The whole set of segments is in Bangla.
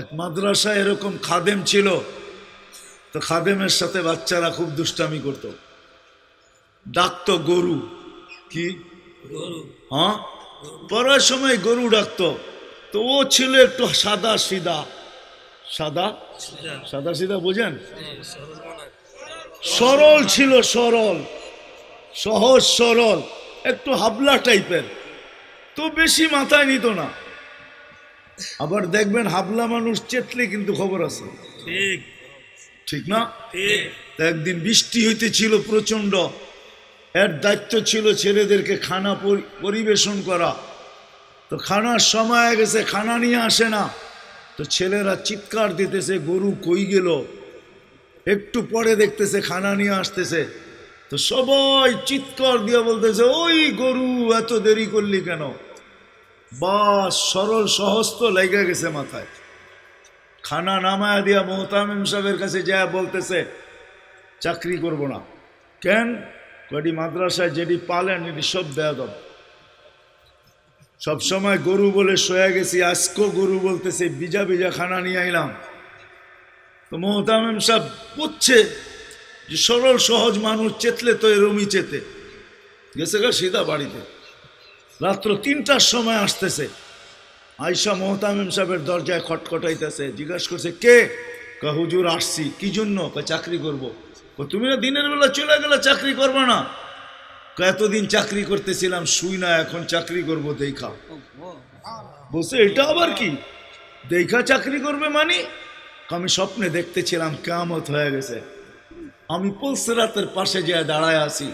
এক মাদ্রাসায় এরকম খাদেম ছিল, তো খাদেমের সাথে বাচ্চারা খুব দুষ্টামি করত, ডাকতো গরু। কি? হ্যাঁ, পড়ার সময় গরু ডাকতো। তো ও ছিল একটু সাদা সিধা, সাদা সাদা সিধা বুঝেন, সরল ছিল, সরল, সহজ সরল, একটু হাবলা টাইপের, তো বেশি মাথায় নিত না। আবার দেখবেন হাবলা মানুষ চেতলে কিন্তু খবর আছে, ঠিক ঠিক না? একদিন বৃষ্টি হইতেছিল প্রচন্ড, এর দায়িত্ব ছিল ছেলেদেরকে খানা পরিবেশন করা। তো খানার সময় গেছে, খানা নিয়ে আসে না, তো ছেলেরা চিৎকার দিতেছে গরু কই গেল। একটু পরে দেখতেছে খানা নিয়ে আসতেছে, তো সবাই চিৎকার দিয়ে বলতেছে ওই গরু এত দেরি করলি কেন? বাস সরল সহজ তো লেগে গেছে মাথায়। খানা নামায়া দিয়া মোহতামিম সাহেবের কাছে যায় বলতেছে চাকরি করব না। কেন? কটি মাদ্রাসায় যেটি পালেন এটি সব দেয়া দাও। সবসময় গরু বলে শোয়া গেছি, আজকেও গরু বলতেছে বিজা বিজা খানা নিয়ে আইলাম। তো মোহতামিম সাহেব বুঝছে যে সরল সহজ মানুষ চেতলে তো এরমই চেতে গেছে গা সিধা বাড়িতে। রাত্র ৩টার সময় আসতেছে, আয়সা মোহতামিম সাহেবের দরজায় খটখটাইতেছে, জিজ্ঞাসা করছে কে? হুজুর আসছি। কি জন্য? চাকরি করব। তুমি না দিনের বেলা চলে গেলে চাকরি করবে না? এতদিন চাকরি করতেছিলাম শুই না, এখন চাকরি করব দেখা। বলছে এটা আবার কি দেখা চাকরি করবে মানে? আমি স্বপ্নে দেখতেছিলাম কিয়ামত হয়ে গেছে, আমি পুলসিরাতের পাশে যেয়ে দাঁড়ায় আছি,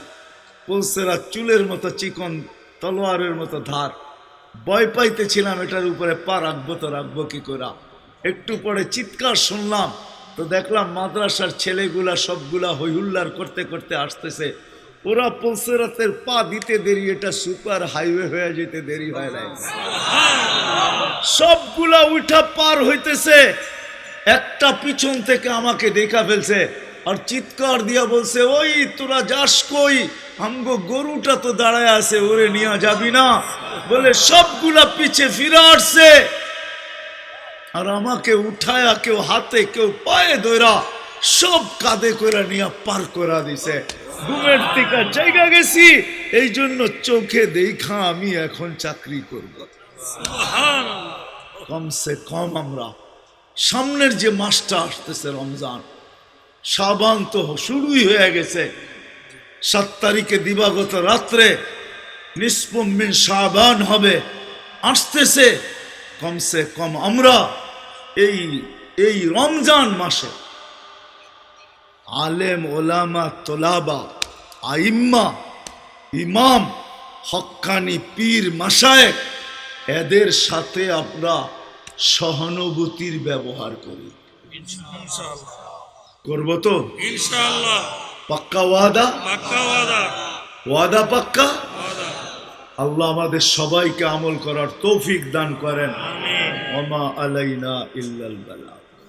পুলসিরাত চুলের মতো চিকন, তলোয়ারের মতো ধার, ভয় পাইতেছিলাম এটার উপরে পা রাখবো তো রাখবো কি করে। একটু পরে চিৎকার শুনলাম, তো দেখলাম মাদ্রাসার ছেলেগুলা সবগুলা হইহুল্লার করতে করতে আসতেছে। ওরা পুলসিরাতের পা দিতে দেরি, এটা সুপার হাইওয়ে হয়ে যেতে দেরি হয় নাই। সবগুলা উঠা পার হইতেছে, একটা পিছন থেকে আমাকে দেখা ফেলছে আর চিৎকার দিয়া বলছে ওই তোরা যাস কই? আমগো গরুটা তো দাঁড়ায় আছে, ওরে নিয়ে যাবি না? বলে সবগুলা পিছে ফিরে আসছে আর আমাকে উঠায়া কেউ হাতে কেউ পায়ে ধরা সব কাঁধে করে নিয়ে পার করা দিছে। ঘুমের থেকে জায়গা গেছি, এই জন্য চোখে দেখা আমি এখন চাকরি করব। কমসে কম আমরা সামনের যে মাসটা আসতেছে রমজান, শাবান তো শুরুই হয়ে গেছে। 7 তারিখে দিবাগত রাত্রে নিসফুম মিন শাবান হবে, আসতেছে। কমসে কম আমরা এই রমজান মাসে আলেম ওলামা তোলাবা আইম্মা ইমাম হক্কানি পীর মাশায়েখ এদের সাথে আমরা সহানুভূতির ব্যবহার করি। করবো তো ইনশাআল্লাহ? পাক্কা ওয়াদা? পাক্কা ওয়াদা। ওয়াদা পাক্কা? আল্লাহ আমাদের সবাইকে আমল করার তৌফিক দান করেন। আমিন। ওমা আলাইনা ইল্লাল বালাগ।